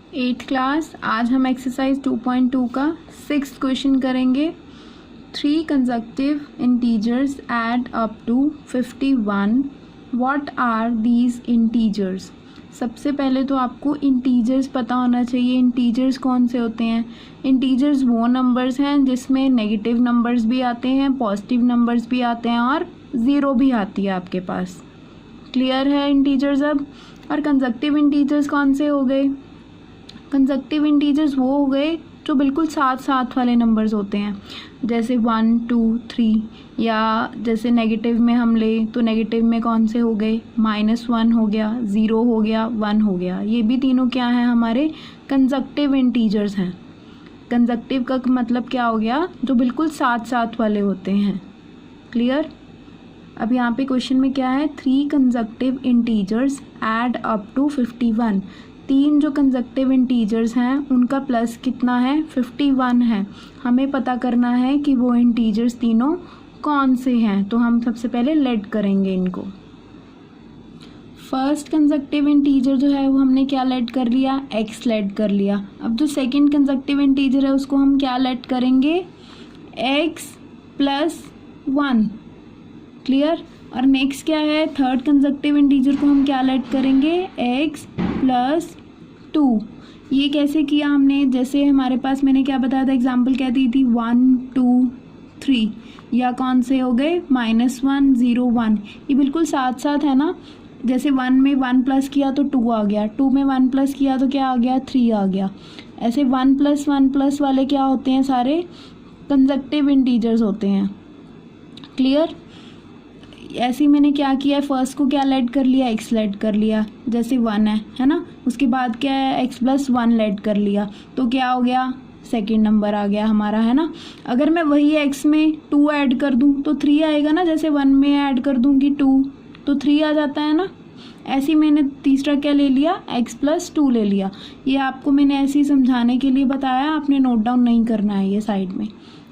Eighth class. आज हम exercise 2.2 का 6th क्वेश्चन करेंगे। 3 consecutive integers add up to 51। What are these integers? सबसे पहले तो आपको इंटीजर्स पता होना चाहिए। इंटीजर्स कौन से होते हैं? इंटीजर्स वो नंबर्स हैं जिसमें नेगेटिव नंबर्स भी आते हैं, पॉजिटिव नंबर्स भी आते हैं और ज़ीरो भी आती है आपके पास। क्लियर है इंटीजर्स अब? और कंसेक्यूटिव इंटीजर्स कौन से हो गए? कंसेक्यूटिव इंटीजर्स वो हो गए जो बिल्कुल साथ साथ वाले नंबर्स होते हैं, जैसे 1 2 3। या जैसे नेगेटिव में हम ले तो नेगेटिव में कौन से हो गए? -1 हो गया, 0 हो गया, 1 हो गया। ये भी तीनों क्या हैं? हमारे कंसेक्यूटिव इंटीजर्स हैं। कंसेक्यूटिव का मतलब क्या हो गया? जो बिल्कुल साथ साथ वाले होते हैं। क्लियर? अब यहाँ पे क्वेश्चन में क्या है? 3 consecutive integers add up to 51। 3 जो कंसेक्यूटिव इंटीजर्स हैं उनका प्लस कितना है? 51 है। हमें पता करना है कि वो इंटीजर्स तीनों कौन से हैं। तो हम सबसे पहले लेट करेंगे इनको। फर्स्ट कंसेक्यूटिव इंटीजर जो है वो हमने क्या लेट कर लिया? x लेट कर लिया। अब जो सेकंड कंसेक्यूटिव इंटीजर है उसको हम क्या लेट करेंगे? x + 1। क्लियर? और नेक्स्ट क्या है? थर्ड कंसेक्यूटिव इंटीजर को हम क्या लेट करेंगे? x + 2। ये कैसे किया हमने? जैसे हमारे पास मैंने क्या बताया था, एग्जाम्पल क्या दी थी? 1 2 3। या कौन से हो गए? -1 0 1। ये बिल्कुल साथ साथ है ना। जैसे 1 में 1 प्लस किया तो 2 आ गया, 2 में 1 प्लस किया तो क्या आ गया? 3 आ गया। ऐसे 1 + 1 + वाले क्या होते हैं? सारे कंसेक्यूटिव इंटीजर्स होते हैं। क्लियर? ऐसे ही मैंने क्या किया है? फर्स्ट को क्या लेट कर लिया? x लेट कर लिया। जैसे 1 है ना। उसके बाद क्या है? x + 1 लेट कर लिया तो क्या हो गया? सेकेंड नंबर आ गया हमारा, है ना। अगर मैं वही x में 2 ऐड कर दूं तो 3 आएगा ना। जैसे 1 में ऐड कर दूंगी 2 तो 3 आ जाता है ना। ऐसे ही मैंने तीसरा क्या ले लिया? x + 2 ले लिया। ये आपको मैंने ऐसे ही समझाने के लिए बताया, आपने नोट डाउन नहीं करना है ये साइड में।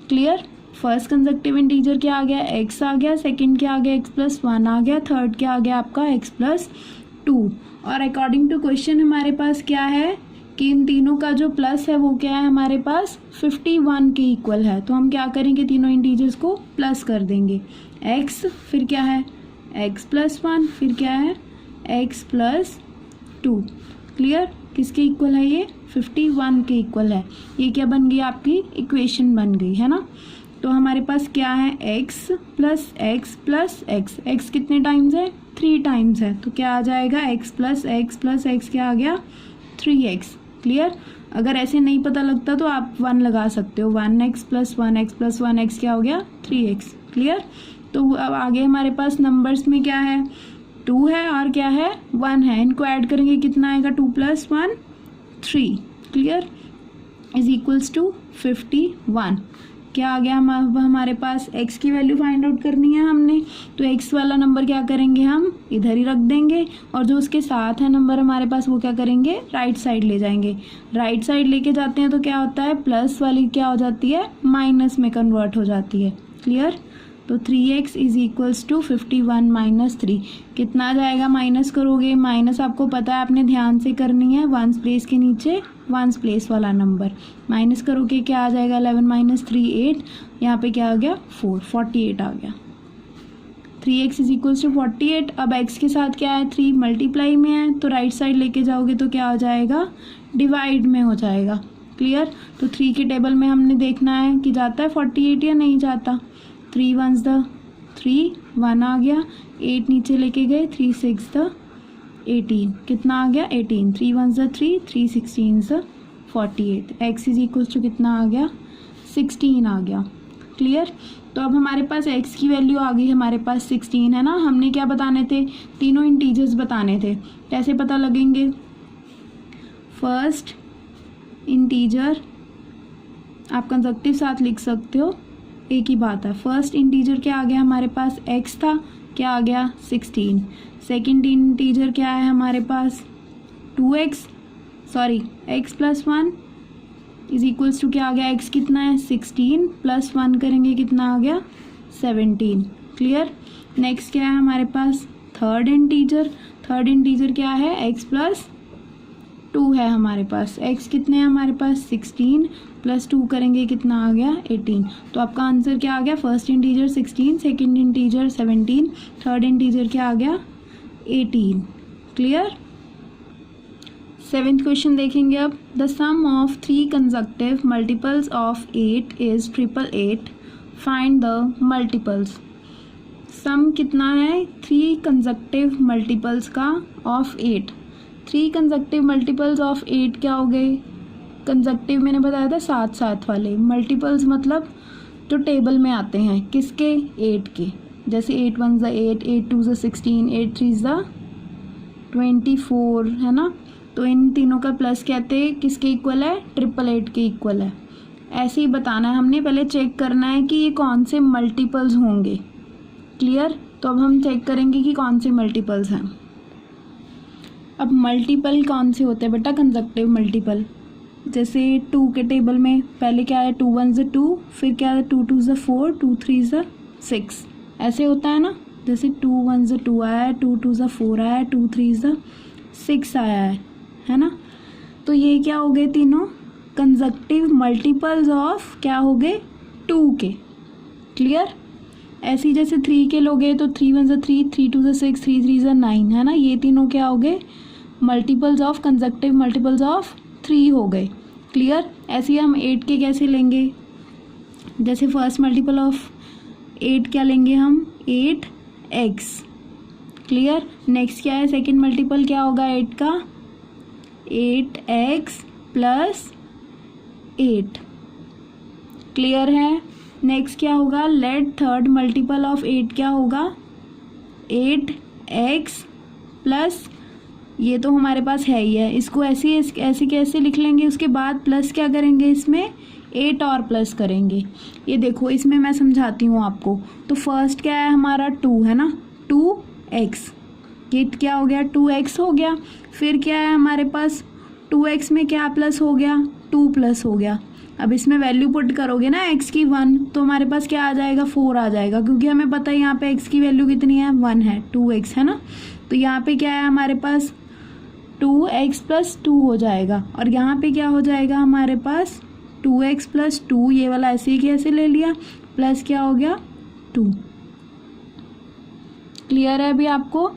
क्लियर? फर्स्ट कंसेक्यूटिव इंटीजर क्या आ गया? x आ गया। सेकंड क्या आ गया? x + 1 आ गया। थर्ड क्या आ गया आपका? x + 2। और अकॉर्डिंग टू क्वेश्चन हमारे पास क्या है कि इन तीनों का जो प्लस है वो क्या है हमारे पास? 51 के इक्वल है। तो हम क्या करेंगे? तीनों इंटीजर्स को प्लस कर देंगे। x फिर क्या है? x + 1 फिर क्या है? x + 2। क्लियर? किसके इक्वल है ये? 51 के इक्वल है। ये क्या बन गई? आपकी इक्वेशन बन गई, है ना। तो हमारे पास क्या है? x + x + x। x कितने टाइम्स है? 3 टाइम्स है। तो क्या आ जाएगा? x + x + x क्या आ गया? 3x। क्लियर? अगर ऐसे नहीं पता लगता तो आप 1 लगा सकते हो। 1x + 1x + 1x क्या हो गया? 3x। क्लियर? तो अब आगे हमारे पास नंबर्स में क्या है? 2 है और क्या है? 1 है। इनको ऐड करेंगे कितना आएगा? 2 + 1 3। क्लियर? = 51। क्या आ गया? अब हमारे पास x की वैल्यू फाइंड आउट करनी है हमने। तो x वाला नंबर क्या करेंगे? हम इधर ही रख देंगे और जो उसके साथ है नंबर हमारे पास वो क्या करेंगे? राइट साइड ले जाएंगे। राइट साइड लेके जाते हैं तो क्या होता है? प्लस वाली क्या हो जाती है? माइनस में कन्वर्ट हो जाती है। क्लियर? तो 3x = 51 - 3। कितना आ जाएगा? माइनस करोगे, माइनस आपको पता है आपने ध्यान से करनी है। 1 प्लेस के नीचे 1 प्लेस वाला नंबर माइनस करोगे क्या आ जाएगा? 11 - 3 8। यहाँ पे क्या आ गया? 4 48 आ गया। 3x = 48। अब x के साथ क्या है? 3 मल्टीप्लाई में है तो राइट साइड लेके जाओगे तो क्या हो जाएगा? डिवाइड में हो जाएगा। क्लियर? तो 3 के टेबल में हमने देखना है कि जाता है 48 या नहीं जाता। 3 1s 3 1 आ गया। 8 नीचे लेके गए। 3 6 18। कितना आ गया? 18। 3 1s 3 3 16s 48। x = कितना आ गया? 16 आ गया। क्लियर? तो अब हमारे पास x की वैल्यू आ गई हमारे पास 16, है ना। हमने क्या बताने थे? तीनों इंटीजर्स बताने थे। कैसे पता लगेंगे? फर्स्ट इंटीजर आप कंसेक्यूटिव साथ लिख सकते हो, एक ही बात है। फर्स्ट इंटीजर क्या आ गया हमारे पास? x था, क्या आ गया? 16। सेकेंड इंटीजर क्या है हमारे पास? 2x x + 1 = क्या आ गया? x कितना है? 16 + 1 करेंगे कितना आ गया? 17। क्लियर? नेक्स्ट क्या है हमारे पास? थर्ड इंटीजर क्या है? x + 2 है हमारे पास। x कितने हैं हमारे पास 16 प्लस 2 करेंगे कितना आ गया 18। तो आपका आंसर क्या आ गया, first integer 16, second integer 17, third integer क्या आ गया 18। क्लियर। 7th क्वेश्चन देखेंगे अब। The sum of 3 consecutive multiples of 8 is 888। Find the multiples. Sum कितना है 3 कंसेक्टिव मल्टीपल्स का ऑफ 8। 3 कंसेक्टिव मल्टीपल्स ऑफ 8 क्या हो गए, कंसेक्टिव मैंने बताया था 7 वाले, मल्टीपल्स मतलब जो टेबल में आते हैं किसके 8 के, जैसे 8 1 ज़ा 8, 8 2 ज़ा 16, 8 3 ज़ा 24 है ना। तो इन तीनों का प्लस कहते हैं किसके इक्वल है, 888 के इक्वल है। ऐसे ही बताना है हमने, पहले चेक करना है कि ये कौन से मल्टीपल्स होंगे। क्लियर। तो अब हम चेक करेंगे कि कौन से मल्टीपल्स हैं। अब मल्टीपल कौन से होते हैं बेटा, कंसेक्टिव मल्टीपल। जैसे 2 के टेबल में पहले क्या है 2 1 ज़ा 2, फिर क्या है 2 2 ज़ा 4, 2 3 ज़ा 6, ऐसे होता है ना। जैसे 2 1 ज़ा 2 आया है, 2 2 ज़ा 4 आया है, 2 3 ज़ा 6 आया है ना। तो ये क्या हो गए तीनों कंसेक्टिव मल्टीपल्स ऑफ क्या हो गए 2 के। क्लियर। ऐसे ही जैसे 3 के लोगे तो 3 1 ज़ा 3, 3 2 ज़ा 6, 3 3 ज़ा 9 है ना। ये तीनों क्या हो गए multiples of consecutive multiples of 3 हो गए। क्लियर। ऐसे ही हम 8 के कैसे लेंगे, जैसे फर्स्ट मल्टीपल ऑफ 8 क्या लेंगे हम 8x। क्लियर। नेक्स्ट क्या है सेकंड मल्टीपल क्या होगा 8 का 8x प्लस 8। क्लियर है। नेक्स्ट क्या होगा, लेट थर्ड मल्टीपल ऑफ 8 क्या होगा 8x प्लस, ये तो हमारे पास है ही है, इसको ऐसे कैसे लिख लेंगे, उसके बाद प्लस क्या करेंगे इसमें 8 और प्लस करेंगे। ये देखो इसमें मैं समझाती हूँ आपको। तो फर्स्ट क्या है हमारा 2 है ना, 2x, ये क्या हो गया 2x हो गया। फिर क्या है हमारे पास 2x में क्या प्लस हो गया 2 प्लस हो गया। अब इसमें वैल्यू पुट करोगे ना x की 1, तो हमारे पास क्या आ जाएगा 4 आ जाएगा, क्योंकि हमें पता है यहाँ पे x की वैल्यू कितनी है 1 है, 2x है ना। तो यहाँ पे क्या है हमारे पास 2x प्लस 2 हो जाएगा, और यहाँ पे क्या हो जाएगा हमारे पास 2x प्लस 2, ये वाला ऐसे ही कैसे ले लिया, प्लस क्या हो गया 2। क्लियर है अभी आपको।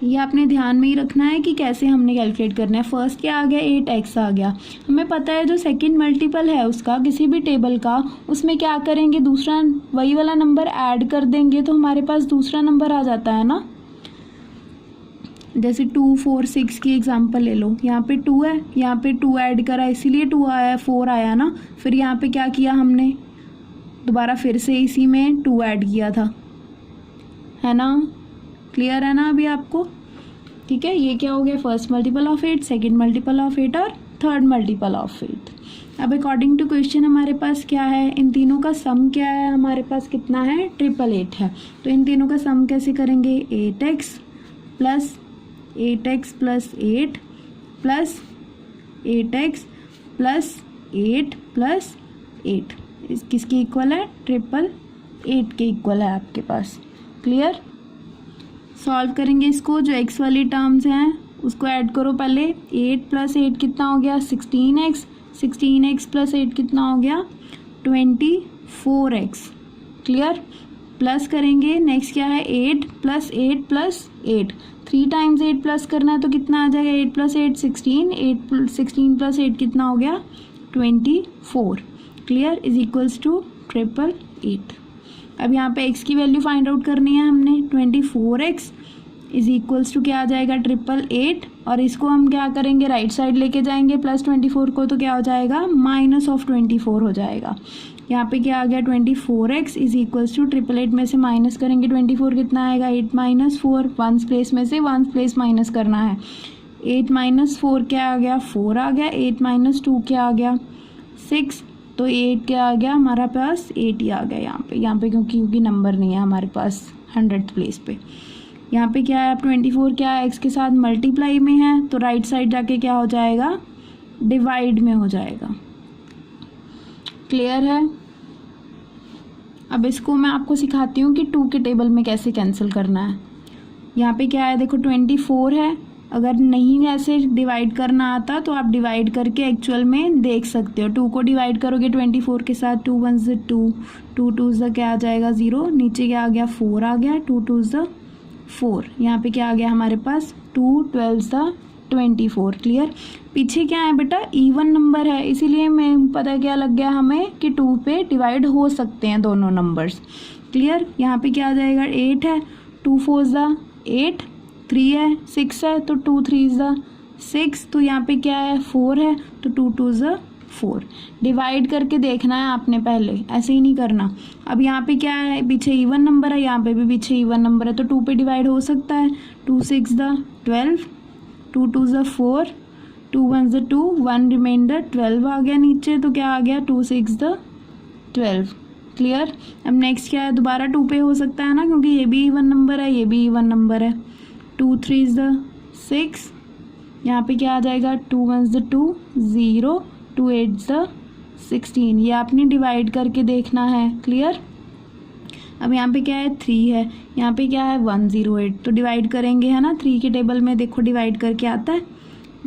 ये आपने ध्यान में ही रखना है कि कैसे हमने कैलकुलेट करना है। फर्स्ट क्या आ गया 8x आ गया। हमें पता है जो सेकंड मल्टीपल है उसका किसी भी टेबल का, उसमें क्या करेंगे दूसरा वही वाला नंबर ऐड कर देंगे, तो हमारे पास दूसरा नंबर आ जाता है ना। जैसे 2 4 6 की एग्जांपल ले लो, यहाँ पे 2 है, यहाँ पे 2 ऐड करा इसीलिए 2 आया, 4 आया ना। फिर यहाँ पे क्या किया हमने, दोबारा फिर से इसी में 2 ऐड किया था, है ना। क्लियर है ना अभी आपको। ठीक है। ये क्या हो गया first multiple of 8, second multiple of 8 और थर्ड मल्टीपल ऑफ 8। अब अकॉर्डिंग टू क्वेश्चन हमारे पास क्या है, इन तीनों का सम क्या है हमारे पास कितना है 888 है। तो इन तीनों का सम कैसे करेंगे 8x plus 8x plus 8 plus 8x plus 8 plus 8, इस किसके इक्वल है 888 के इक्वल है आपके पास। क्लियर। सॉल्व करेंगे इसको, जो x वाली टर्म्स हैं उसको ऐड करो पहले। 8 प्लस 8 कितना हो गया 16x, 16x प्लस 8 कितना हो गया 24x। क्लियर। प्लस करेंगे नेक्स्ट क्या है 8 प्लस 8 प्लस 8, 3 टाइम्स 8 प्लस करना है तो कितना आ जाएगा 8 प्लस 8 16, 16 प्लस 8 कितना हो गया 24। क्लियर। Is equals to 888। अब यहाँ पे x की वैल्यू फाइंड आउट करनी है हमने। 24x इज इक्वल्स टू क्या आ जाएगा 888, और इसको हम क्या करेंगे राइट साइड लेके जाएंगे प्लस 24 को, तो क्या हो जाएगा माइनस ऑफ 24 हो जाएगा। यहाँ पे क्या आ गया 24x इज इक्वल्स टू 888 में से माइनस करेंगे 24 कितना आएगा 8 माइनस 4, 1 प्लेस में से 1 प्लेस माइनस करना है। 8 माइनस 4 क्या आ गया 4 आ गया, 8 माइनस 2 क्या आ गया 6, तो 8 क्या आ गया हमारा पास 8 ही आ गया यहाँ पे क्योंकि नंबर नहीं है हमारे पास 100th प्लेस पे। यहाँ पे क्या है अब 24 क्या है x के साथ मल्टीप्लाई में है, तो राइट साइड जाके क्या हो जाएगा डिवाइड में हो जाएगा। क्लियर है। अब इसको मैं आपको सिखाती हूँ कि 2 के टेबल में कैसे कैंसिल करना है। यहाँ पे क्या है देखो 24 है, अगर नहीं ऐसे डिवाइड करना आता तो आप डिवाइड करके एक्चुअल में देख सकते हो। 2 को डिवाइड करोगे 24 के साथ, 2 1 से 2, 2 2 से क्या आ जाएगा 0, नीचे क्या आ गया 4 आ गया, 2 2 से 4, यहाँ पे क्या आ गया हमारे पास 2 12 से 24। क्लियर। पीछे क्या है बेटा, इवन नंबर है, इसीलिए मैं पता क्या लग गया हमें कि 2 पे डिवाइड हो सकते हैं दोनों नंबर्स। क्लियर। यहाँ पे क्या आ जाएगा 8 है, 2 4 ज़ा 8, 3 है, 6 है तो 2 3 ज़ा 6, तो यहाँ पे क्या है 4 है तो 2 2 ज़ा 4। डिवाइड करके देखना है आपने पहले, ऐसे ही नहीं करना। अब यहाँ पे क्या है, पीछे इवन नंबर है, यहाँ पे भी पीछे इवन नंबर है तो 2 पे डिवाइड हो सकता है। 2 6 ज़ा 12, 2 2 ज़ा 4, 2 1 ज़ा 2, 1 रिमाइंडर 12 आ गया नीचे, तो क्या आ गया 2 6 ज़ा 12। क्लियर। अब नेक्स्ट क्या है, दोबारा 2 पे हो सकता है ना, क्योंकि ये भी इवन नंबर है, ये भी इवन नंबर है। 2 3 ज़ा 6, यहाँ पे क्या आ जाएगा 2 1 ज़ा 2 0, 2 8 ज़ा 16, ये आपने डिवाइड करके देखना है। क्लियर। अब यहाँ पे क्या है 3 है, यहाँ पे क्या है 108, तो डिवाइड करेंगे है ना, 3 के टेबल में देखो डिवाइड करके आता है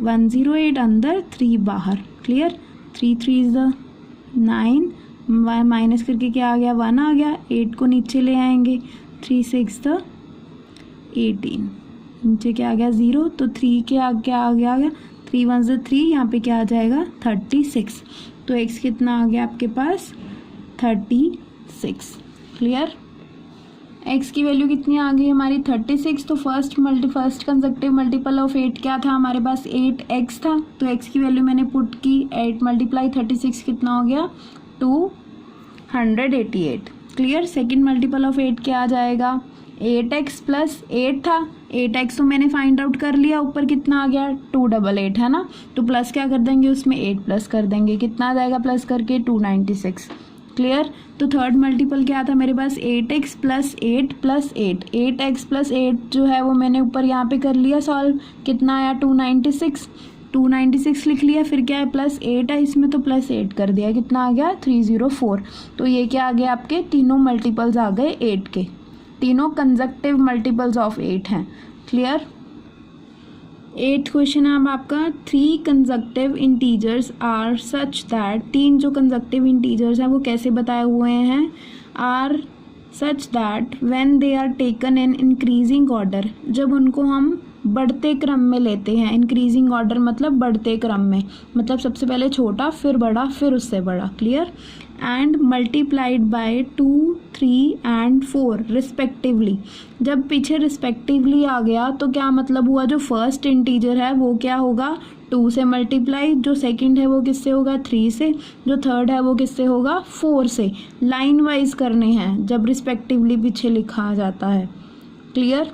108 अंदर 3 बाहर। क्लियर। 3 3 ज़ा 9, माइनस करके क्या आ गया 1 आ गया, 8 को नीचे ले आएंगे, 3 6 ज़ा 18, नीचे क्या आ गया 0, तो 3 के आगे क्या आ गया 3 1 ज़ा 3, यहाँ पे क्या आ जाएगा 36, तो x कितना आ गया आपके पास 36। क्लियर। x की वैल्यू कितनी आ गई हमारी 36, तो फर्स्ट कंसेक्टिव मल्टीपल ऑफ 8 क्या था हमारे पास 8x था, तो x की वैल्यू मैंने पुट की 8 × 36 कितना हो गया 288। क्लियर। सेकंड मल्टीपल ऑफ 8 क्या आ जाएगा 8x प्लस 8 था, 8x तो मैंने फाइंड आउट कर लिया, ऊपर कितना आ गया 288 है ना, तो प्लस क्या कर देंगे उसमें 8 प्लस कर देंगे, कितना आ जाएगा प्लस करके 296। क्लियर। तो थर्ड मल्टीपल क्या था मेरे पास 8x plus 8 plus 8, 8x plus 8 जो है वो मैंने ऊपर यहाँ पे कर लिया सॉल्व, कितना आया 296, 296 लिख लिया, फिर क्या है प्लस 8 है इसमें तो प्लस 8 कर दिया, कितना आ गया 304। तो ये क्या आ गया आपके तीनों मल्टीपल्स आ गए 8 के, तीनों कंसेक्टिव मल्टीपल्स ऑफ 8 हैं। क्लियर। 8th क्वेश्चन है अब आपका 3 consecutive integers are such that, 3 जो कंसेक्टिव इंटीजर्स हैं वो कैसे बताए हुए हैं, are such that when they are taken in increasing order, जब उनको हम बढ़ते क्रम में लेते हैं, इंक्रीजिंग ऑर्डर मतलब बढ़ते क्रम में, मतलब सबसे पहले छोटा फिर बड़ा फिर उससे बड़ा। Clear. And multiplied by 2 3 and 4 respectively, जब पीछे रिस्पेक्टिवली आ गया तो क्या मतलब हुआ, जो फर्स्ट इंटीजर है वो क्या होगा 2 से मल्टीप्लाई, जो सेकंड है वो किससे होगा 3 से, जो थर्ड है वो किससे होगा 4 से। लाइन वाइज करने हैं जब रिस्पेक्टिवली पीछे लिखा जाता है। Clear.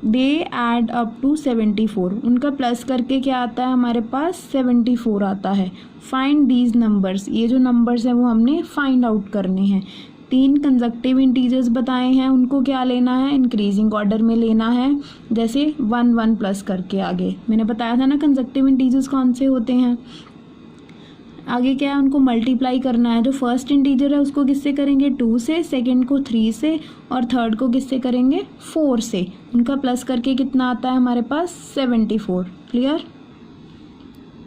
They add up to 74, उनका प्लस करके क्या आता है हमारे पास 74 आता है। फाइंड दीज नंबर्स, ये जो नंबर्स हैं वो हमने फाइंड आउट करने हैं। 3 कंसेक्टिव इंटीजर्स बताए हैं, उनको क्या लेना है इंक्रीजिंग ऑर्डर में लेना है, जैसे 1 1 प्लस करके आगे मैंने बताया था ना कंसेक्टिव इंटीजर्स कौन से होते हैं। आगे क्या है उनको मल्टीप्लाई करना है, जो फर्स्ट इंटीजर है उसको किससे करेंगे 2 से, सेकंड को 3 से और थर्ड को किससे करेंगे 4 से, उनका प्लस करके कितना आता है हमारे पास 74। क्लियर।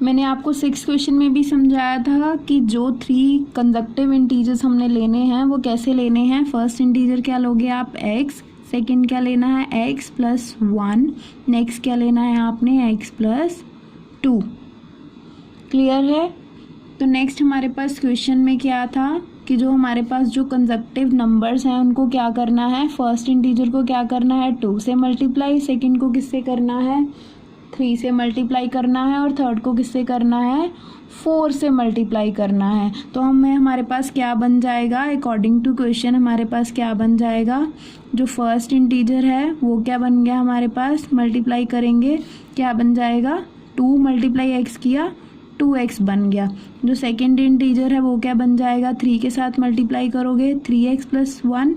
मैंने आपको 6 क्वेश्चन में भी समझाया था कि जो 3 कंसेक्टिव इंटीजर्स हमने लेने हैं वो कैसे लेने हैं। फर्स्ट इंटीजर क्या लोगे आप x, सेकंड क्या लेना है x प्लस 1, नेक्स्ट क्या लेना है आपने x प्लस 2। क्लियर है। तो नेक्स्ट हमारे पास क्वेश्चन में क्या था कि जो हमारे पास जो कंसेक्टिव नंबर्स हैं उनको क्या करना है, फर्स्ट इंटीजर को क्या करना है 2 से मल्टीप्लाई, सेकंड को किससे करना है 3 से मल्टीप्लाई करना है और थर्ड को किससे करना है 4 से मल्टीप्लाई करना है। तो हमारे पास क्या बन जाएगा अकॉर्डिंग टू क्वेश्चन, हमारे पास क्या बन जाएगा, जो फर्स्ट इंटीजर है वो क्या बन गया हमारे पास, मल्टीप्लाई करेंगे क्या बन जाएगा 2 मल्टीप्लाई x किया 2x बन गया। जो सेकेंड इंटीजर है वो क्या बन जाएगा 3 के साथ मल्टीप्लाई करोगे 3x प्लस 1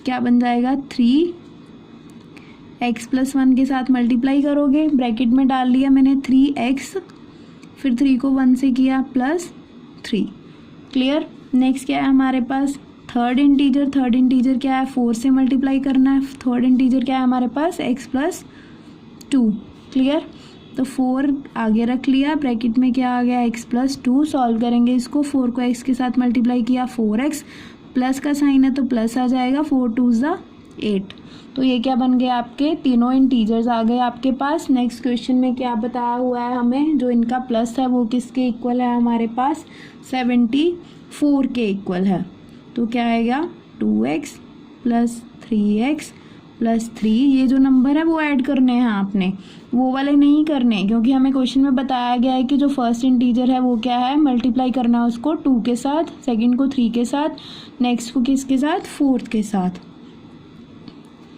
क्या बन जाएगा 3x प्लस 1 के साथ मल्टीप्लाई करोगे, ब्रैकेट में डाल लिया मैंने 3x, फिर 3 को 1 से किया प्लस 3। क्लियर। नेक्स्ट क्या है हमारे पास थर्ड इंटीजर क्या है 4 से मल्टीप्लाई करना है, थर्ड इंटीजर क्या है हमारे पास x प्लस 2 क्लियर। तो 4 आगे रख लिया, ब्रैकेट में क्या आ गया x+2, सॉल्व करेंगे इसको, 4 को x के साथ मल्टीप्लाई किया 4x, प्लस का साइन है तो प्लस आ जाएगा, 4 2 ज़ा 8। तो ये क्या बन गया आपके तीनों इंटीजर्स आ गए आपके पास। नेक्स्ट क्वेश्चन में क्या बताया हुआ है हमें, जो इनका प्लस है वो किसके इक्वल है हमारे पास 74 के इक्वल है। तो क्या आएगा 2x + 3x + 3, ये जो नंबर है वो ऐड करने हैं आपने, वो वाले नहीं करने, क्योंकि हमें क्वेश्चन में बताया गया है कि जो फर्स्ट इंटीजर है वो क्या है, मल्टीप्लाई करना है उसको 2 के साथ, सेकंड को 3 के साथ, नेक्स्ट को किसके साथ, 4th के साथ।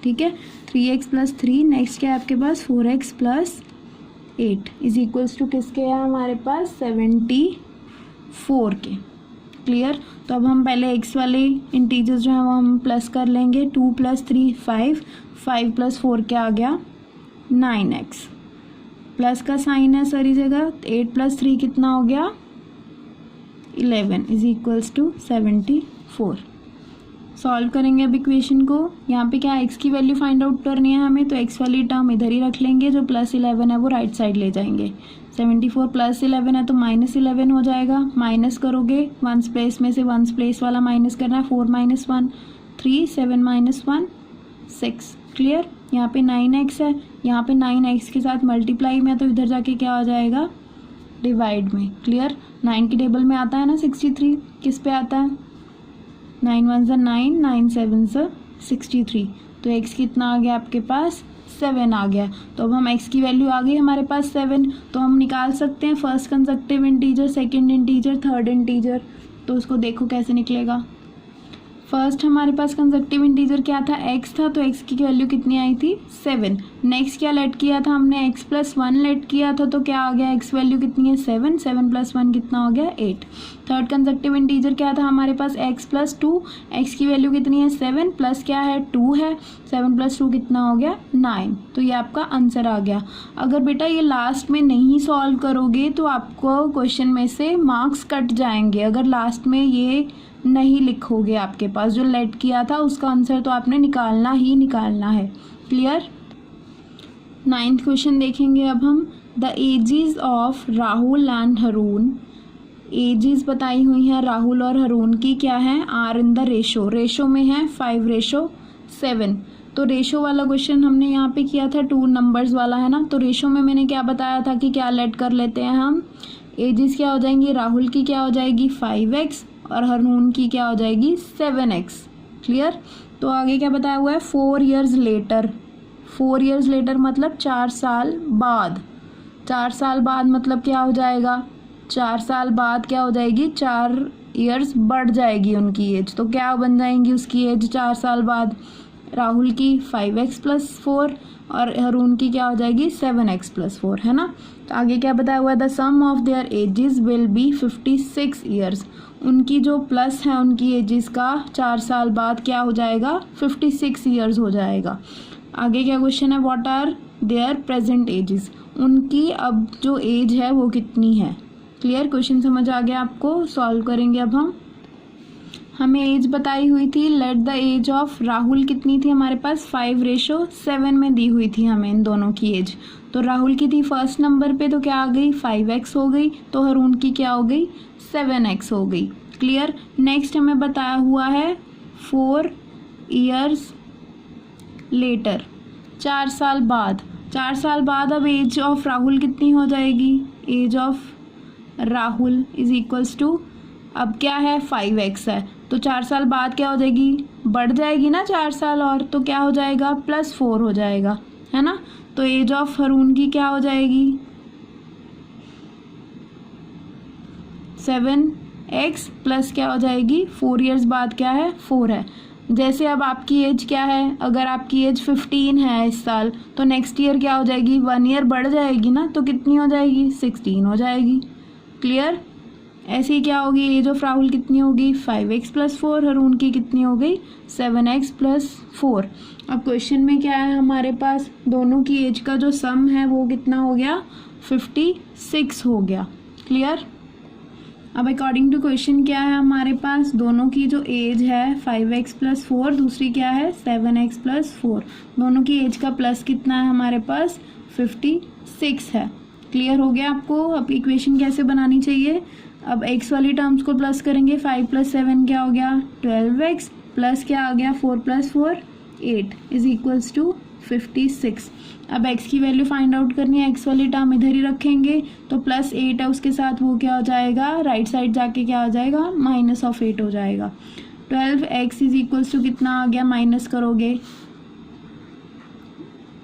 ठीक है, 3x + 3, नेक्स्ट क्या है आपके पास 4x + 8 = किसके है हमारे पास 74 के। क्लियर। तो अब हम पहले x वाले इंटीजर्स जो है वो हम प्लस कर लेंगे, 2 + 3 5, 5 + 4 क्या आ गया 9x, प्लस का साइन है सारी जगह, 8 + 3 कितना हो गया 11 = 74। सॉल्व करेंगे अब इक्वेशन को। यहाँ पे क्या x की वैल्यू फाइंड आउट करनी है हमें, तो x वाली टर्म इधर ही रख लेंगे, जो +11 है वो राइट साइड ले जाएंगे। 74 + 11 है तो -11 हो जाएगा, माइनस करोगे वंस प्लेस में से वंस प्लेस वाला माइनस करना है, 4 - 1 3, 7 - 1 6। क्लियर। यहाँ पे 9x है, यहाँ पे 9x के साथ मल्टीप्लाई में, तो इधर जाके क्या हो जाएगा डिवाइड में। क्लियर। 9 की टेबल में आता है ना 63, किस पे आता है 9 1 = 9, 9 7 = 63। तो x कितना आ गया आपके पास 7 आ गया। तो अब हम x की वैल्यू आ गई हमारे पास 7, तो हम निकाल सकते हैं first consecutive integer, second integer, third integer. तो उसको देखो कैसे निकलेगा। फर्स्ट हमारे पास कंसेक्टिव इंटीजर क्या था x था, तो x की वैल्यू कितनी आई थी 7। नेक्स्ट क्या लेट किया था हमने x + 1 लेट किया था, तो क्या आ गया x वैल्यू कितनी है 7, 7 + 1 कितना हो गया 8। थर्ड कंसेक्टिव इंटीजर क्या था हमारे पास x + 2, x की वैल्यू कितनी है 7, प्लस क्या है 2 है, 7 + 2 कितना हो गया 9। तो ये आपका आंसर आ गया। अगर बेटा ये लास्ट में नहीं सॉल्व करोगे तो आपको क्वेश्चन में से मार्क्स कट जाएंगे, अगर लास्ट में ये नहीं लिखोगे आपके पास जो लेट किया था उसका आंसर, तो आपने निकालना ही निकालना है। क्लियर। 9th क्वेश्चन देखेंगे अब हम। The ages of Rahul and Haroon, ages बताई हुई हैं राहुल और हरून की, क्या है are in the ratio, ratio में है 5:7। तो रेशो वाला क्वेश्चन हमने यहाँ पे किया था, 2 नंबर्स वाला है ना, तो रेशो में मैंने क्या बताया था कि क्या लेट कर लेते हैं हम, एजेस क्या हो जाएंगी, राहुल की क्या हो जाएगी 5x और हरून की क्या हो जाएगी 7x। क्लियर। तो आगे क्या बताया हुआ है 4 years लेटर, 4 years लेटर मतलब 4 साल बाद, 4 साल बाद मतलब क्या हो जाएगा 4 साल बाद क्या हो जाएगी 4 years बढ़ जाएगी उनकी एज, तो क्या बन जाएंगी उसकी एज 4 साल बाद, राहुल की 5x + 4 और हरून की क्या हो जाएगी 7x + 4, है ना। तो आगे क्या बताया हुआ है, the sum of their ages will be 56 years, उनकी जो प्लस है उनकी एजेस का 4 साल बाद क्या हो जाएगा 56 years हो जाएगा। आगे क्या क्वेश्चन है, what are their present ages, उनकी अब जो एज है वो कितनी है। क्लियर। क्वेश्चन समझ आ गया आपको। सॉल्व करेंगे अब हम। हमें एज बताई हुई थी, let the age of Rahul कितनी थी हमारे पास 5:7 में दी हुई थी हमें इन दोनों की एज। तो राहुल की थी फर्स्ट नंबर पे, तो क्या आ गई 5x हो गई, तो हरून की क्या हो गई 7x हो गई। क्लियर। नेक्स्ट हमें बताया हुआ है 4 years लेटर, 4 साल बाद, 4 साल बाद अब एज ऑफ राहुल कितनी हो जाएगी, एज ऑफ राहुल = अब क्या है 5x है, तो 4 साल बाद क्या हो जाएगी बढ़ जाएगी ना 4 साल और, तो क्या हो जाएगा +4 हो जाएगा, है ना। तो एज ऑफ हरून की क्या हो जाएगी 7x प्लस क्या हो जाएगी 4 years बाद क्या है 4 है। जैसे अब आपकी एज क्या है, अगर आपकी एज 15 है इस साल, तो नेक्स्ट ईयर क्या हो जाएगी 1 year बढ़ जाएगी ना, तो कितनी हो जाएगी 16 हो जाएगी। क्लियर। ऐसे ही क्या होगी एज ऑफ राहुल कितनी होगी 5x + 4, हरून की कितनी हो गई 7x + 4। अब क्वेश्चन में क्या है हमारे पास, दोनों की एज का जो सम है वो कितना हो गया 56 हो गया। क्लियर। अब अकॉर्डिंग टू क्वेश्चन क्या है हमारे पास, दोनों की जो एज है 5x + 4, दूसरी क्या है 7x + 4, दोनों की एज का प्लस कितना है हमारे पास 56 है। क्लियर हो गया आपको? अब इक्वेशन कैसे बनानी चाहिए? अब x वाली टर्म्स को प्लस करेंगे, 5 + 7 क्या हो गया 12x, प्लस क्या आ गया 4 + 4 8 इज इक्वल्स टू 56। अब x की वैल्यू फाइंड आउट करनी है, x वाली टर्म इधर ही रखेंगे तो +8 है उसके साथ, वो क्या हो जाएगा राइट साइड जाके क्या हो जाएगा -8 हो जाएगा। 12x इज इक्वल्स टू कितना आ गया, माइनस करोगे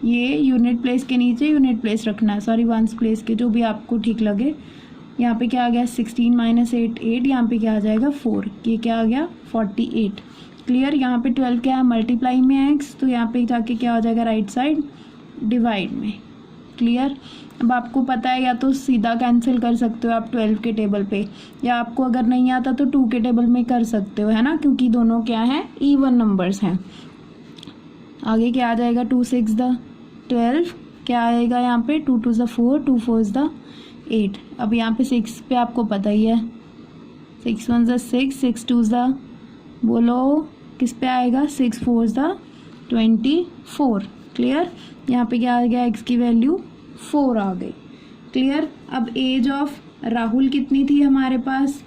ये यूनिट प्लेस के नीचे यूनिट प्लेस रखना है, सॉरी वंस प्लेस के, जो भी आपको ठीक लगे। यहाँ पे क्या आ गया 16 - 8 8, यहाँ पे क्या आ जाएगा 4, ये क्या आ गया 48। क्लियर? यहाँ पे 12 क्या है मल्टीप्लाई में है x, तो यहाँ पे जाके क्या हो जाएगा राइट साइड डिवाइड में। क्लियर? अब आपको पता है या तो सीधा कैंसिल कर सकते हो आप 12 के टेबल पे, या आपको अगर नहीं आता तो 2 के टेबल में कर सकते हो, है ना, क्योंकि दोनों क्या हैं इवन नंबर्स हैं। आगे क्या आ जाएगा 2 × 6 = 12, क्या आएगा यहाँ पे 2 × 2 = 4, 2 × 4 = 8। अब यहाँ पे 6 पे आपको पता ही है, 6 × 1 = 6, 6 × 2 = बोलो किस पे आएगा 6 × 4 = 24। क्लियर? यहाँ पे क्या आ गया x की वैल्यू 4 आ गई। क्लियर? अब एज ऑफ राहुल कितनी थी हमारे पास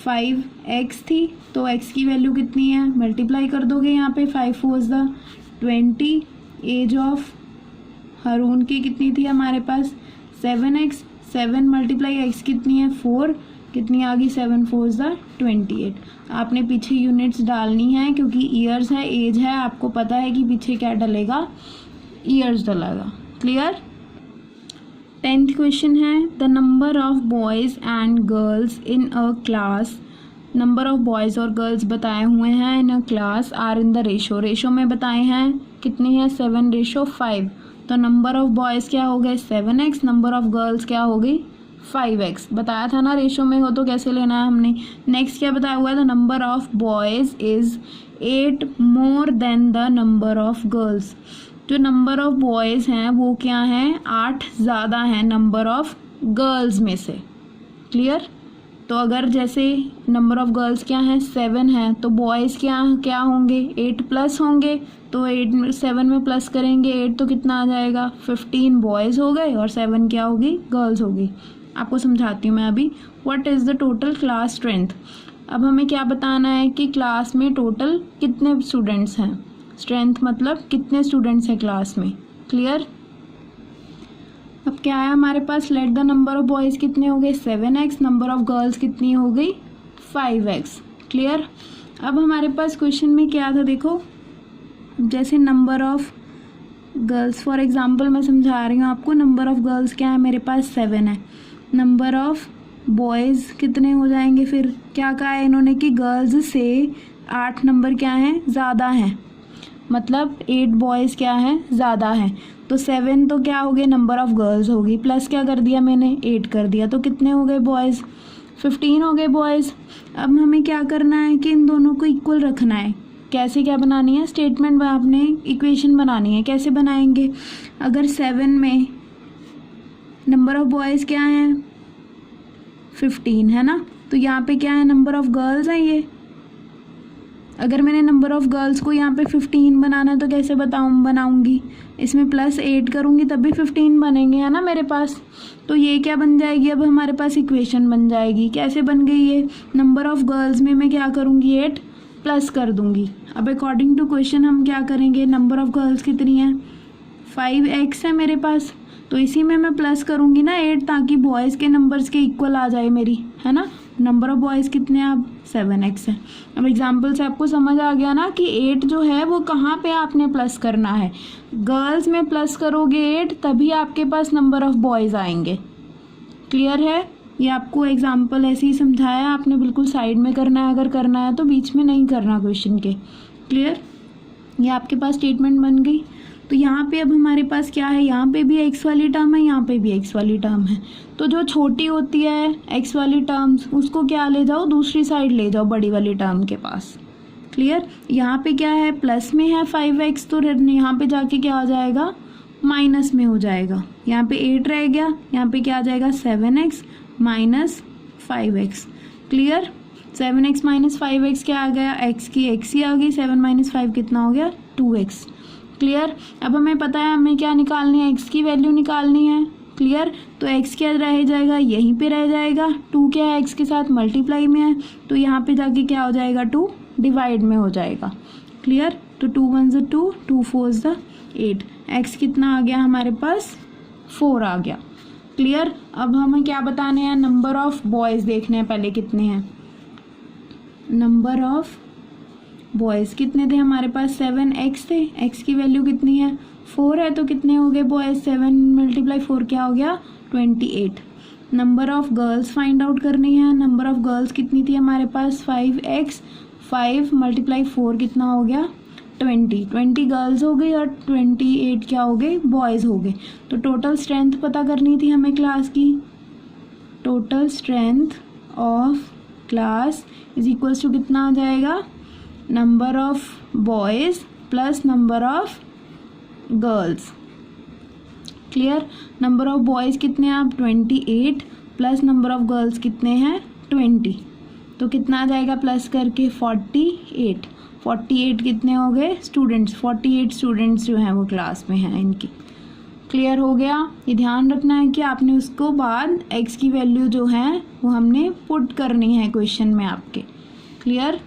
5x थी, तो x की वैल्यू कितनी है मल्टीप्लाई कर दोगे यहाँ पे 5 × 4 = 20। एज ऑफ हारून की कितनी थी हमारे पास 7x, 7 × x कितनी है 4, कितनी आ गई 7 × 4 = 28। आपने पीछे यूनिट्स डालनी है क्योंकि ईयर्स है, एज है, आपको पता है कि पीछे क्या डलेगा ईयर्स डलेगा। क्लियर? 10th क्वेश्चन है the number of boys and girls in a class, number of boys और गर्ल्स बताए हुए हैं in a class are in the ratio में बताए हैं, कितनी है 7:5। तो नंबर ऑफ बॉयज़ क्या हो गए 7x, नंबर ऑफ गर्ल्स क्या हो गई 5x। बताया था ना रेशो में हो तो कैसे लेना है हमने। नेक्स्ट क्या बताया हुआ है the number of boys is 8 more than the number of girls. जो नंबर ऑफ बॉयज़ हैं वो क्या हैं 8 ज़्यादा हैं नंबर ऑफ गर्ल्स में से। क्लियर? तो अगर जैसे नंबर ऑफ गर्ल्स क्या है 7 है, तो बॉयज़ क्या होंगे 8 प्लस होंगे, तो 8 7 में प्लस करेंगे 8 तो कितना आ जाएगा 15 बॉयज़ हो गए और 7 क्या होगी गर्ल्स होगी। आपको समझाती हूँ मैं अभी। What is the total class strength. अब हमें क्या बताना है कि क्लास में टोटल कितने स्टूडेंट्स हैं, स्ट्रेंथ मतलब कितने स्टूडेंट्स हैं क्लास में। क्लियर? अब क्या है हमारे पास let the number of boys कितने हो गए 7x, नंबर ऑफ गर्ल्स कितनी हो गई 5x। क्लियर? अब हमारे पास क्वेश्चन में क्या था देखो, जैसे number of girls for example मैं समझा रही हूँ आपको, नंबर ऑफ गर्ल्स क्या है मेरे पास 7 है, नंबर ऑफ बॉयज़ कितने हो जाएंगे, फिर क्या कहा है इन्होंने कि गर्ल्स से 8 नंबर क्या हैं ज़्यादा हैं, मतलब 8 बॉयज़ क्या हैं ज़्यादा हैं। तो 7 तो क्या हो गए नंबर ऑफ गर्ल्स होगी, प्लस क्या कर दिया मैंने 8 कर दिया, तो कितने हो गए बॉयज़ 15 हो गए बॉयज़। अब हमें क्या करना है कि इन दोनों को इक्वल रखना है। कैसे क्या बनानी है स्टेटमेंट, आपने इक्वेशन बनानी है। कैसे बनाएंगे, अगर 7 में नंबर ऑफ बॉयज़ क्या हैं 15 है ना, तो यहाँ पे क्या है नंबर ऑफ गर्ल्स हैं ये। अगर मैंने नंबर ऑफ़ गर्ल्स को यहाँ पे 15 बनाना है तो कैसे बनाऊँगी, इसमें +8 करूँगी तब भी 15 बनेंगे, है ना मेरे पास। तो ये क्या बन जाएगी, अब हमारे पास इक्वेशन बन जाएगी। कैसे बन गई ये, नंबर ऑफ़ गर्ल्स में मैं क्या करूँगी 8 प्लस कर दूँगी। अब अकॉर्डिंग टू क्वेश्चन हम क्या करेंगे, नंबर ऑफ़ गर्ल्स कितनी है 5x है मेरे पास, तो इसी में मैं प्लस करूँगी ना 8, ताकि बॉयज़ के नंबर्स के इक्वल आ जाए मेरी, है ना। नंबर ऑफ बॉयज़ कितने हैं अब 7x है। अब एग्जाम्पल से आपको समझ आ गया ना कि 8 जो है वो कहाँ पे आपने प्लस करना है, गर्ल्स में प्लस करोगे 8 तभी आपके पास नंबर ऑफ़ बॉयज़ आएंगे। क्लियर है? ये आपको एग्जाम्पल ऐसे ही समझाया, आपने बिल्कुल साइड में करना है, अगर करना है तो बीच में नहीं करना क्वेश्चन के। क्लियर? ये आपके पास स्टेटमेंट बन गई। तो यहाँ पे अब हमारे पास क्या है, यहाँ पे भी x वाली टर्म है, यहाँ पे भी x वाली टर्म है। तो जो छोटी होती है x वाली टर्म्स उसको क्या ले जाओ, दूसरी साइड ले जाओ बड़ी वाली टर्म के पास। क्लियर? यहाँ पे क्या है प्लस में है 5x, तो यहाँ पे जाके क्या हो जाएगा माइनस में हो जाएगा। यहाँ पे 8 रह गया, यहाँ पे क्या आ जाएगा 7x minus 5x। Clear? 7x minus 5x क्या आ गया, x की x ही आ गई, 7 - 5 कितना हो गया 2x। क्लियर। अब हमें पता है हमें क्या निकालनी है, x की वैल्यू निकालनी है। क्लियर। तो x क्या रह जाएगा, यहीं पे रह जाएगा। 2 क्या है, x के साथ मल्टीप्लाई में है, तो यहाँ पे जाके क्या हो जाएगा, 2 डिवाइड में हो जाएगा। क्लियर। तो 2 1 ज़ 2, 2 4 ज़ 8, x कितना आ गया हमारे पास, 4 आ गया। क्लियर। अब हमें क्या बताने हैं, नंबर ऑफ बॉयज़ देखने हैं पहले कितने हैं। नंबर ऑफ बॉयज़ कितने थे हमारे पास, 7x थे। x की वैल्यू कितनी है, 4 है, तो कितने हो गए बॉयज़, 7 × 4 क्या हो गया, 28। Number of girls find out करनी है। नंबर ऑफ गर्ल्स कितनी थी हमारे पास, 5x, 5 × 4 कितना हो गया, 20 गर्ल्स हो गई और 28 क्या हो गए, बॉयज़ हो गए। तो टोटल स्ट्रेंथ पता करनी थी हमें क्लास की। Total strength of class is equals to कितना आ जाएगा, number of boys plus number of girls. Clear. Number of boys कितने हैं आप, 28 प्लस नंबर ऑफ गर्ल्स कितने हैं, 20, तो कितना आ जाएगा प्लस करके 48। 48 कितने हो गए स्टूडेंट्स, 48 स्टूडेंट्स जो हैं वो क्लास में हैं इनकी। क्लियर हो गया। ये ध्यान रखना है कि आपने उसको बाद x की वैल्यू जो है वो हमने पुट करनी है क्वेश्चन में आपके। क्लियर।